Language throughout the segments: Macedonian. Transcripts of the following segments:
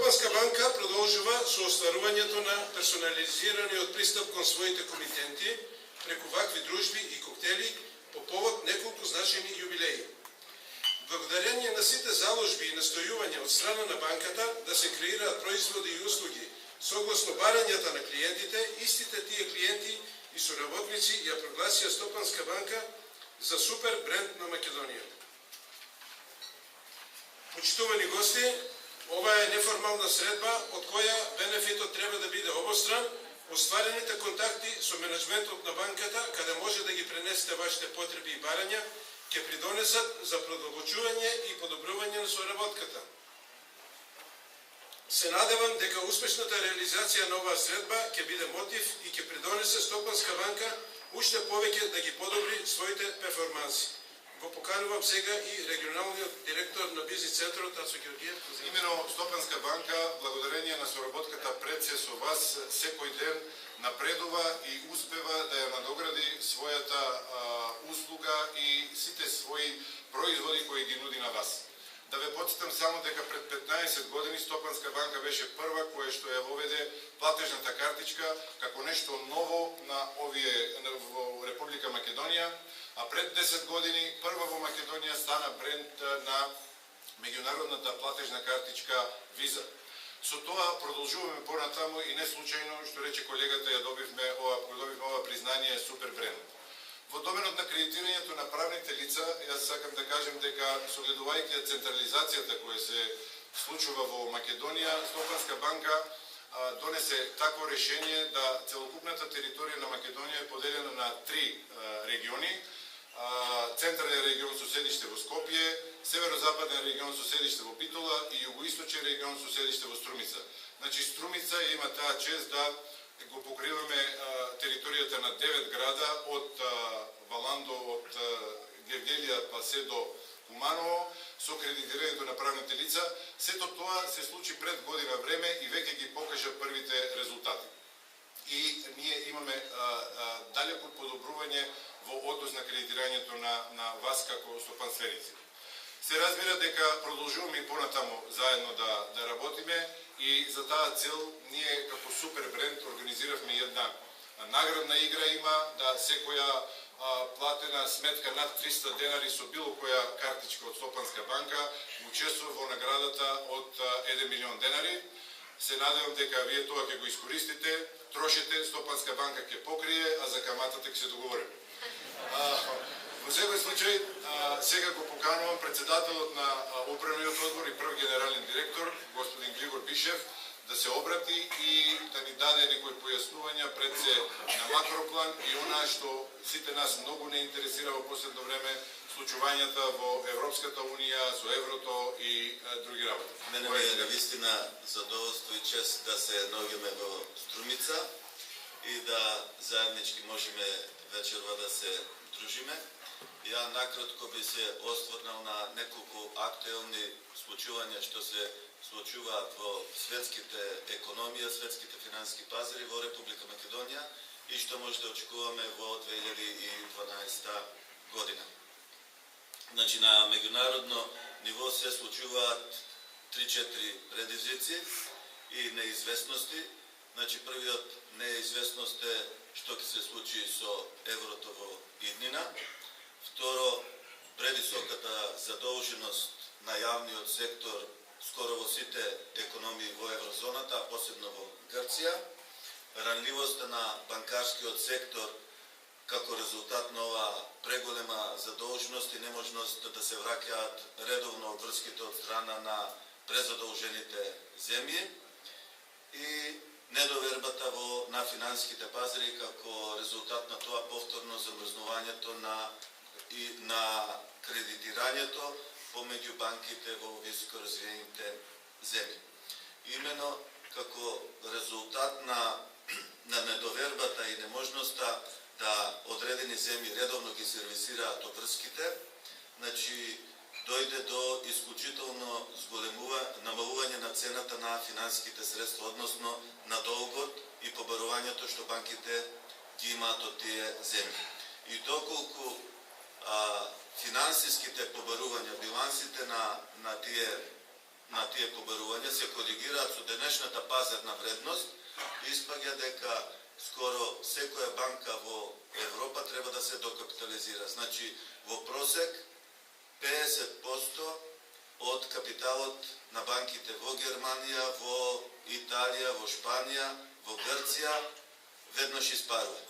Стопанска банка продолжува со остварувањето на персонализираниот пристап кон своите комитенти преку вакви дружби и коктели по повод неколку значајни јубилеи. Благодарение на сите заложби и настојувања од страна на банката да се креираат производи и услуги согласно барањата на клиентите, истите тие клиенти и соработници ја прогласија Стопанска банка за супер бренд на Македонија. Почитувани гости, ова е неформална средба од која бенефитот треба да биде обостран. Остварените контакти со менеджментот на банката, каде може да ги пренесете вашите потреби и барања, ќе придонесат за продолбочување и подобрување на соработката. Се надевам дека успешната реализација на оваа средба ќе биде мотив и ќе придонесе Стопанска банка уште повеќе да ги подобри своите перформанси. Го поканувам сега и регионалниот директор на бизнес центарот Ацо Георгиев. Имено Стопанска банка, благодарение на соработката пред се со вас, секој ден напредува и успева да ја надогради својата услуга и сите своји производи кои ги нуди на вас. Да ве потсетам само дека пред 15 години Стопанска банка беше прва која што ја воведе платежната картичка како нешто ново на во Република Македонија, а пред 10 години прва во Македонија стана бренд на меѓународната платежна картичка Виза. Со тоа продолжуваме понатаму и не случајно, што рече колегата, ја добивме ова признание супер бренд. Во доменот на кредитирањето на правните лица, јас сакам да кажем дека согледувајќи централизацијата која се случува во Македонија, Стопанска банка донесе такво решение да целокупната територија на Македонија е поделена на 3 региони. Централен регион со седиште во Скопје, северозападен регион со седиште во Битола и југоисточен регион со седиште во Струмица. Значи Струмица има таа чест да го покриваме територијата на 9 града од Валандо, од Гевгелија па се до Куманово со кредитирањето на правните лица. Сето тоа се случи пред година време и веќе ги покажа првите резултати. И ние имаме далеко подобрување во однос на кредитирањето на вас како стопанственици. Се разбира дека продолжуваме и понатаму заедно да работиме и за таа цел ние како супер бренд организиравме една наградна игра има да секоја платена сметка над 300 денари со било која картичка од Стопанска банка учествува во наградата од 1 милион денари. Се надевам дека вие тоа ќе го искористите, трошите, Стопанска банка ќе покрие, а за каматата ќе се договориме. Во секој случај, сега го поканувам председателот на управниот одбор и прв генерален директор, господин Григор Бишев, да се обрати и да ни даде некои појаснувања пред се на макроплан и она што сите нас многу не интересира во последно време, случувањата во Европската унија, со еврото и други работи. Мене ми е навистина задоволство и чест да се наоѓаме во Струмица и да заеднички можеме вечерва да се дружиме. Ја накратко би се осврнал на неколку актуелни случувања што се случуваат во светските економија, светските финансиски пазари во Република Македонија и што може да очекуваме во 2012 година. Значи, на меѓународно ниво се случуваат 3-4 предизвици и неизвестности. Значи, првиот неизвестност е што ќе се случи со еврото во иднина. Второ, превисоката задолженост на јавниот сектор скоро во сите економии во еврозоната, посебно во Грција. Ранливоста на банкарскиот сектор како резултат на ова преголема задолженост и неможност да се враќаат редовно врските од страна на презадолжените земји и недовербата на финансиските пазари како резултат на тоа повторно замрзнувањето на кредитирањето помеѓу банките во високо развиените земји. Имено како резултат на недовербата и неможноста да одредени земји редовно ги сервисираат обврските, значи дојде до исклучително намалување на цената на финансиските средства, односно на долгот и побарувањето што банките ги имаат од тие земји. И доколку финансиските побарувања, билансите на тие на тие побарувања се коригираат со денешната пазарна вредност, испаѓа дека скоро секоја банка во Европа треба да се докапитализира. Значи, во просек 50% од капиталот на банките во Германија, во Италија, во Шпанија, во Грција веднаш испарува.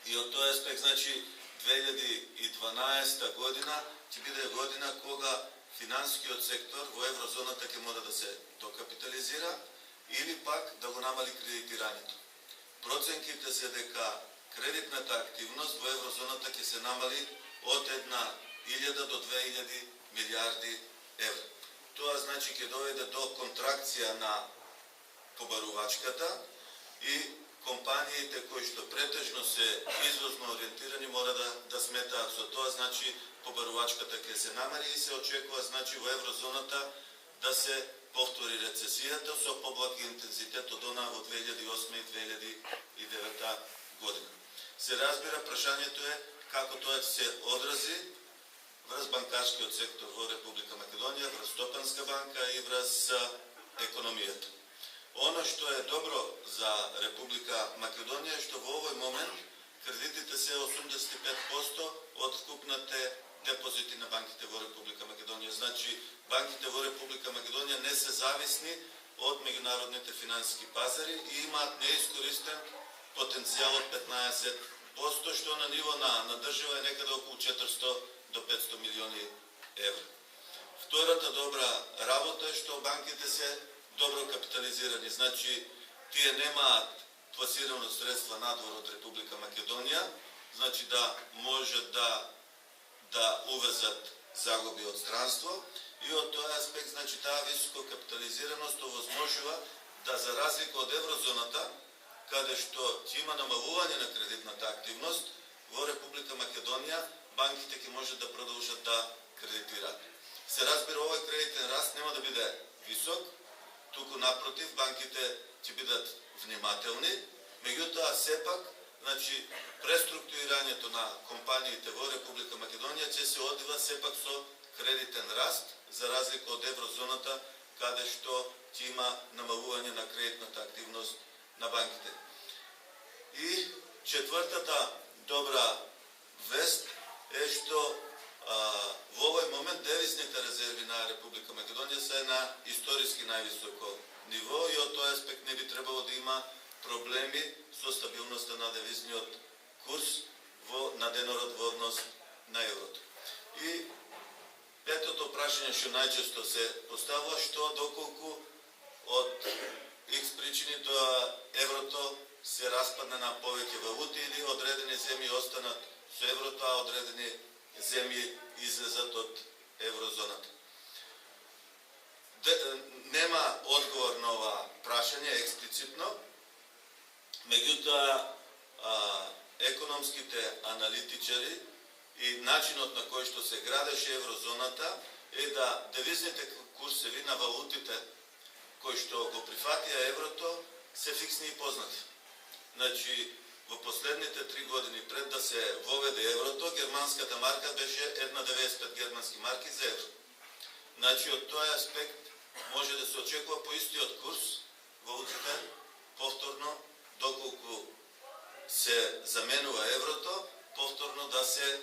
И од тој аспект, значи, 2012 година ќе биде година кога финансискиот сектор во еврозоната ќе мора да се докапитализира или пак да го намали кредитирањето. Проценките се дека кредитната активност во еврозоната ќе се намали од 1.000 до 2.000 милиарди евра. Тоа значи ќе доведе до контракција на побарувачката и компаниите кои што претежно се извозно ориентирани мора да сметаат со тоа, значи побарувачката ќе се намери и се очекува значи во еврозоната да се повтори рецесијата со поблак интензитет од она во 2008 и 2009 година. Се разбира, прашањето е како тоа ќе се одрази врз банкарскиот сектор во Република Македонија, врз Стопанска банка и врз економијата. Оно што е добро за Република Македонија е што во овој момент кредитите се 85% од вкупните депозити на банките во Република Македонија. Значи, банките во Република Македонија не се зависни од меѓународните финансиски пазари и имаат неискористен потенцијал од 15%, што на ниво на држава е некаде околу 400 до 500 милиони евра. Втората добра работа е што банките се добро капитализирани. Значи, тие немаат пласирано средства надвор од Република Македонија, значи да можат да увезат загуби од странство и од тој аспект, значи таа високо капитализираност овозможува да, за разлика од еврозоната, каде што ќе има намалување на кредитната активност, во Република Македонија банките ќе можат да продолжат да кредитираат. Се разбира, овој кредитен раст нема да биде висок, туку напротив, банките ќе бидат внимателни, меѓутоа сепак, значи, преструктурирањето на компаниите во Република Македонија ќе се одвива сепак со кредитен раст, за разлика од еврозоната, каде што ќе има намалување на кредитната активност на банките. И четвртата добра вест е што во овој момент девизните резерви на Република Македонија се на историски највисоко ниво и од тој аспект не би требало да има проблеми со стабилноста на девизниот курс на денород во однос на еврото. И петото прашање што најчесто се поставува, што доколку од X причини да еврото се распадне на повеќе валути или одредени земји останат со еврото, а одредени земји излезат од еврозоната. Нема одговор на ова прашање експлицитно, меѓутоа економските аналитичари и начинот на кој што се градеше еврозоната е да девизните курсеви на валутите кои што го прифатија еврото се фиксни и познати. Значи, во последните 3 години пред да се воведе еврото, германската марка беше 1,95 германски марки за евро. Значи, од тој аспект може да се очекува по истиот курс валутите повторно, доколку се заменува еврото, повторно да се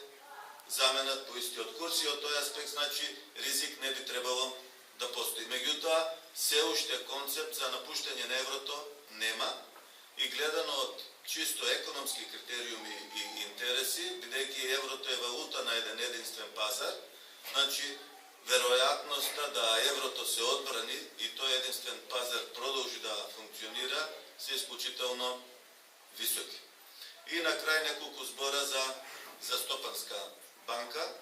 заменат по истиот курс и од тој аспект, значи, ризик не би требало да постои. Меѓутоа, се уште концепт за напуштање на еврото нема и гледано од чисто економски критериуми и интереси, бидејќи еврото е валута на еден единствен пазар, значи веројатноста да еврото се одбрани и тој единствен пазар продолжи да функционира се исклучително високи. И на крај неколку збора за Стопанска банка.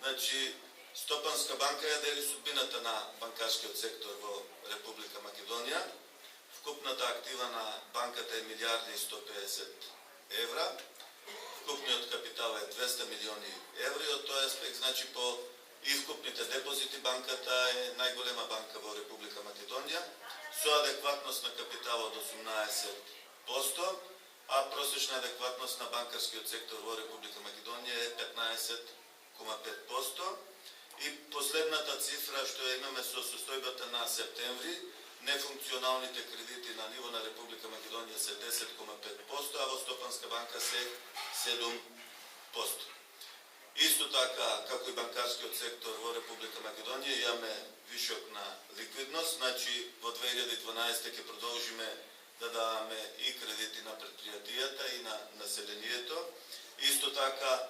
Значи, Стопанска банка ја дели судбината на банкарскиот сектор во Република Македонија. Вкупната актива на банката е 1.150 евра, вкупниот капитал е 200 милиони евра и од тој аспект, значи по и вкупните депозити банката е најголема банка во Република Македонија, со адекватност на капитал од 18%, а просечна адекватност на банкарскиот сектор во Република Македонија е 15,5%. И последната цифра што ја имаме со состојбата на септември, нефункционалните кредити на ниво на Република Македонија се 10,5%, а во Стопанска банка се 7%. Исто така, како и банкарскиот сектор во Република Македонија, имаме вишок на ликвидност, значи во 2012 ќе продолжиме да даваме и кредити на предпријатијата и на населението. Исто така,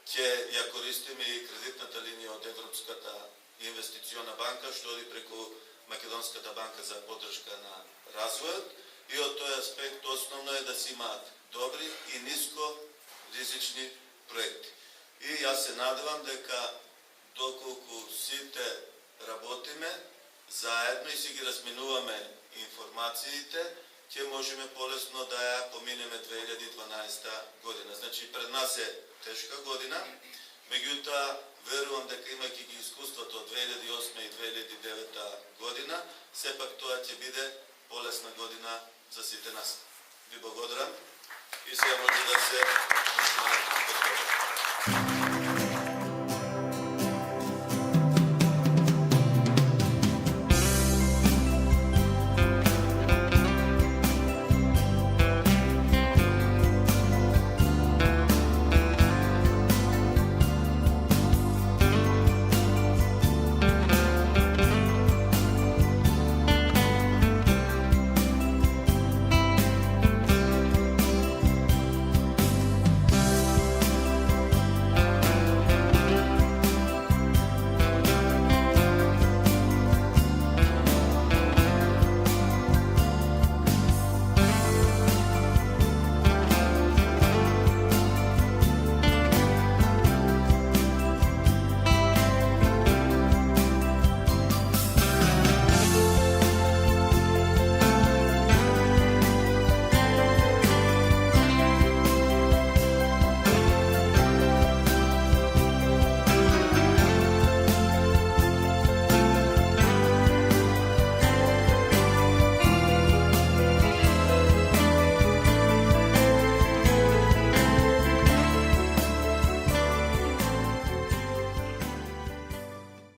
ќе ја користиме и кредитната линија од Европската инвестициона банка, што оди преку Македонската банка за поддршка на развојот. И од тој аспект основно е да се имаат добри и ниско ризични проекти. И јас се надевам дека доколку сите работиме заедно и си ги разменуваме информациите, ќе можеме полесно да ја поминеме 2012 година. Значи, пред нас е тешка година, меѓутоа верувам дека имајќи ги искуството од 2008 и 2009 година, сепак тоа ќе биде полесна година за сите нас. Ви благодарам и сега може да се